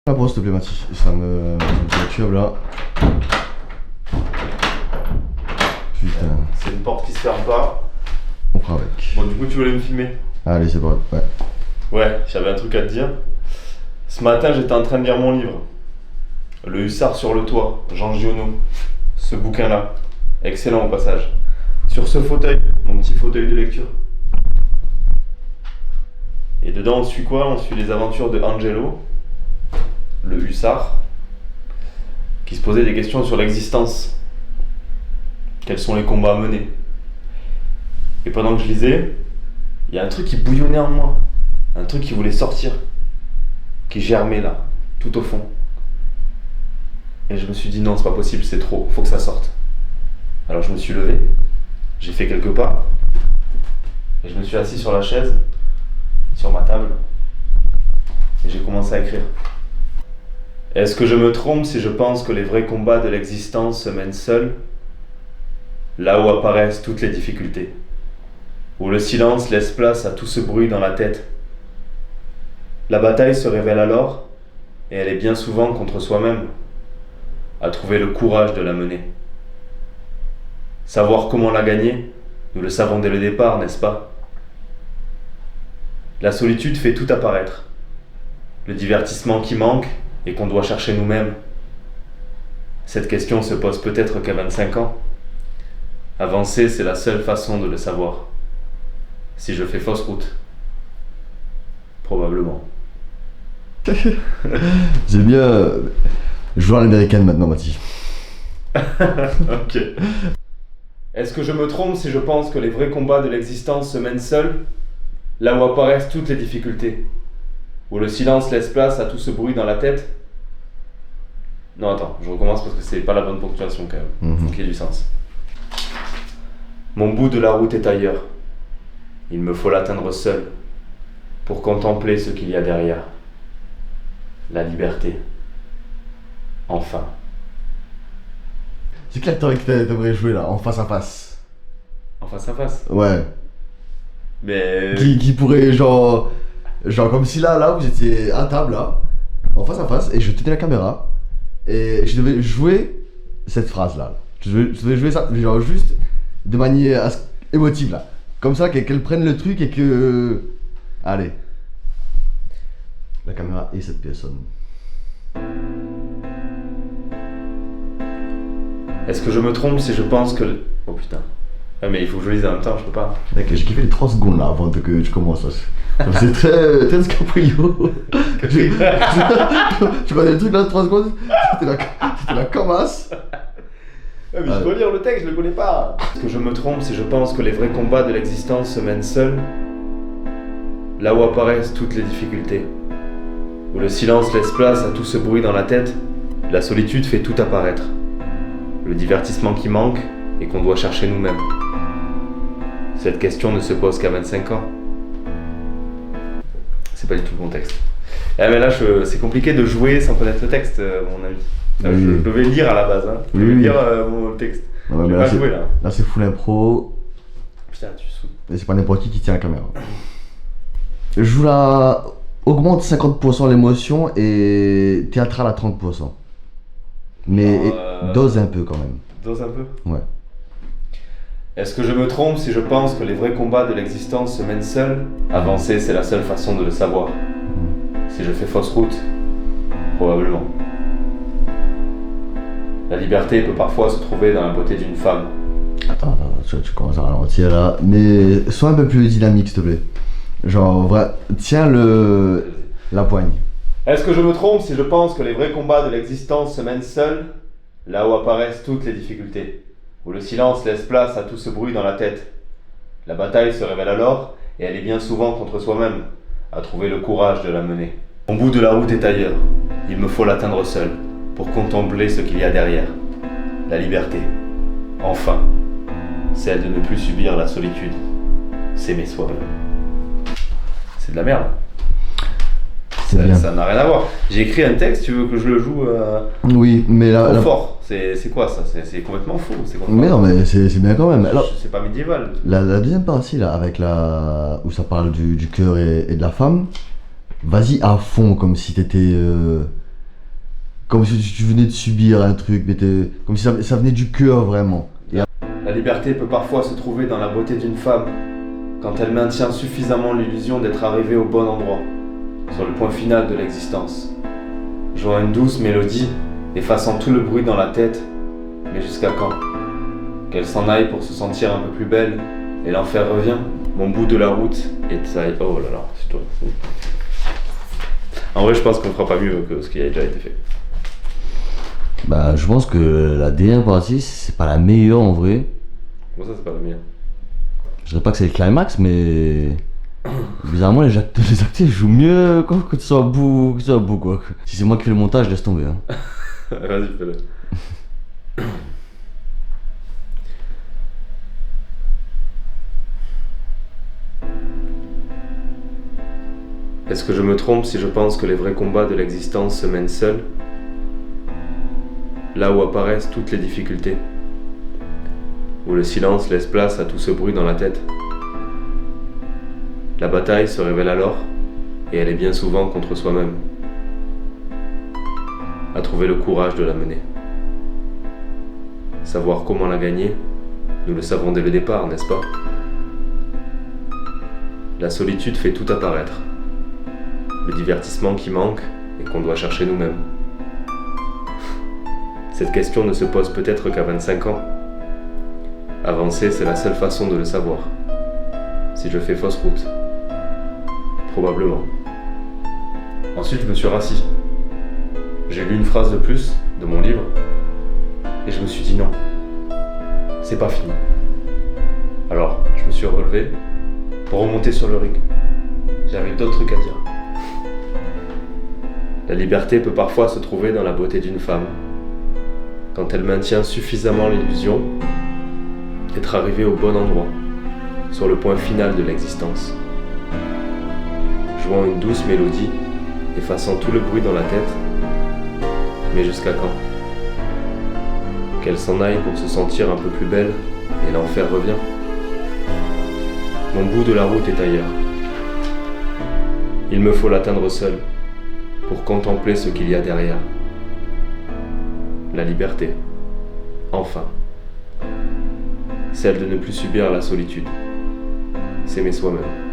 La pause, s'il te plaît, Mathis. Ça me perturbe là. Putain. C'est une porte qui se ferme pas. On fera avec. Bon, du coup, tu voulais me filmer? Allez, c'est bon. Ouais. Ouais, j'avais un truc à te dire. Ce matin, j'étais en train de lire mon livre. Le hussard sur le toit, Jean Giono. Ce bouquin-là. Excellent au passage. Sur ce fauteuil, mon petit fauteuil de lecture. Et dedans, on suit quoi? On suit les aventures de Angelo, le hussard, qui se posait des questions sur l'existence. Quels sont les combats à mener? Et pendant que je lisais, il y a un truc qui bouillonnait en moi. Un truc qui voulait sortir. Qui germait là, tout au fond. Et je me suis dit non, c'est pas possible, c'est trop, faut que ça sorte. Alors je me suis levé, j'ai fait quelques pas, et je me suis assis sur la chaise, sur ma table, et j'ai commencé à écrire. Est-ce que je me trompe si je pense que les vrais combats de l'existence se mènent seuls, là où apparaissent toutes les difficultés, où le silence laisse place à tout ce bruit dans la tête? La bataille se révèle alors, et elle est bien souvent contre soi-même, à trouver le courage de la mener. Savoir comment la gagner, nous le savons dès le départ, n'est-ce pas? La solitude fait tout apparaître, le divertissement qui manque et qu'on doit chercher nous-mêmes. Cette question se pose peut-être qu'à 25 ans. Avancer, c'est la seule façon de le savoir. Si je fais fausse route, probablement. J'aime bien jouer à l'américaine maintenant, Mathis. Ok. Est-ce que je me trompe si je pense que les vrais combats de l'existence se mènent seuls, là où apparaissent toutes les difficultés, où le silence laisse place à tout ce bruit dans la tête? Non, attends, je recommence parce que c'est pas la bonne ponctuation quand même. Faut qu'il y ait du sens. Mon bout de la route est ailleurs. Il me faut l'atteindre seul, pour contempler ce qu'il y a derrière. La liberté. Enfin. C'est quel acteur que t'aimerais jouer là, en face à face? En face à face. Ouais. Mais. Qui pourrait, genre comme si là, vous étiez à table là, en face à face, et je tenais la caméra, et je devais jouer cette phrase là. Je devais jouer ça, genre juste de manière émotive là. Comme ça, qu'elle prenne le truc et que. Allez. La caméra et cette personne. Est-ce que je me trompe si je pense que... Oh putain. Ah mais il faut que je lise en même temps, je peux pas. Mec, j'ai kiffé les 3 secondes là avant que tu commences. C'est très Scaprio. Tu connais le truc là, 3 secondes? C'était la camasse. Ah mais je dois lire le texte, je le connais pas. Est-ce que je me trompe si je pense que les vrais combats de l'existence se mènent seuls, là où apparaissent toutes les difficultés, où le silence laisse place à tout ce bruit dans la tête? La solitude fait tout apparaître, le divertissement qui manque et qu'on doit chercher nous-mêmes. Cette question ne se pose qu'à 25 ans. C'est pas du tout le bon texte. Ah mais là, c'est compliqué de jouer sans connaître le texte, mon ami. Là, Oui. Je devais lire à la base, hein. Je devais Oui. lire mon texte. Ouais, Je mais vais pas jouer là. Là, c'est full impro. Putain, tu saoules. Et c'est pas n'importe qui tient la caméra. Je joue là. Augmente 50% l'émotion et théâtral à 30%. Mais dose un peu quand même. Dose un peu. Ouais. Est-ce que je me trompe si je pense que les vrais combats de l'existence se mènent seuls? Avancer, c'est la seule façon de le savoir. Si je fais fausse route, probablement. La liberté peut parfois se trouver dans la beauté d'une femme. Attends, tu commences à ralentir là. Mais sois un peu plus dynamique, s'il te plaît. Genre, tiens la poigne. Est-ce que je me trompe si je pense que les vrais combats de l'existence se mènent seuls, là où apparaissent toutes les difficultés, où le silence laisse place à tout ce bruit dans la tête? La bataille se révèle alors, et elle est bien souvent contre soi-même, à trouver le courage de la mener. Mon bout de la route est ailleurs, il me faut l'atteindre seul, pour contempler ce qu'il y a derrière. La liberté. Enfin. Celle de ne plus subir la solitude. S'aimer soi-même. C'est de la merde. C'est bien. Ça n'a rien à voir. J'ai écrit un texte, tu veux que je le joue Oui, mais là. trop fort. C'est quoi ça? C'est complètement faux. Mais non, mais c'est bien quand même. Alors, c'est pas médiéval. la deuxième partie là, avec où ça parle du cœur et de la femme, vas-y à fond comme si t'étais Comme si tu venais de subir un truc, mais comme si ça venait du cœur vraiment. La liberté peut parfois se trouver dans la beauté d'une femme, quand elle maintient suffisamment l'illusion d'être arrivée au bon endroit, sur le point final de l'existence. Jouant une douce mélodie, effaçant tout le bruit dans la tête, mais jusqu'à quand? Qu'elle s'en aille pour se sentir un peu plus belle, et l'enfer revient. Mon bout de la route est ailleurs. Oh là là, c'est toi. En vrai, je pense qu'on fera pas mieux que ce qui a déjà été fait. Bah, je pense que la dernière partie, c'est pas la meilleure en vrai. Comment ça, c'est pas la mienne? Je dirais pas que c'est le climax, mais. Bizarrement, les acteurs jouent mieux que tu sois à bout, quoi. Si c'est moi qui fais le montage, laisse tomber. Hein. Vas-y, fais-le. Est-ce que je me trompe si je pense que les vrais combats de l'existence se mènent seuls, là où apparaissent toutes les difficultés, où le silence laisse place à tout ce bruit dans la tête? La bataille se révèle alors, et elle est bien souvent contre soi-même. À trouver le courage de la mener. Savoir comment la gagner, nous le savons dès le départ, n'est-ce pas? La solitude fait tout apparaître. Le divertissement qui manque et qu'on doit chercher nous-mêmes. Cette question ne se pose peut-être qu'à 25 ans. Avancer, c'est la seule façon de le savoir. Si je fais fausse route. Probablement. Ensuite, je me suis rassis. J'ai lu une phrase de plus de mon livre et je me suis dit non, c'est pas fini. Alors, je me suis relevé pour remonter sur le ring. J'avais d'autres trucs à dire. La liberté peut parfois se trouver dans la beauté d'une femme, quand elle maintient suffisamment l'illusion d'être arrivée au bon endroit, sur le point final de l'existence. Jouant une douce mélodie, effaçant tout le bruit dans la tête, mais jusqu'à quand? Qu'elle s'en aille pour se sentir un peu plus belle, et l'enfer revient. Mon bout de la route est ailleurs. Il me faut l'atteindre seul, pour contempler ce qu'il y a derrière. La liberté, enfin. Celle de ne plus subir la solitude, s'aimer soi-même.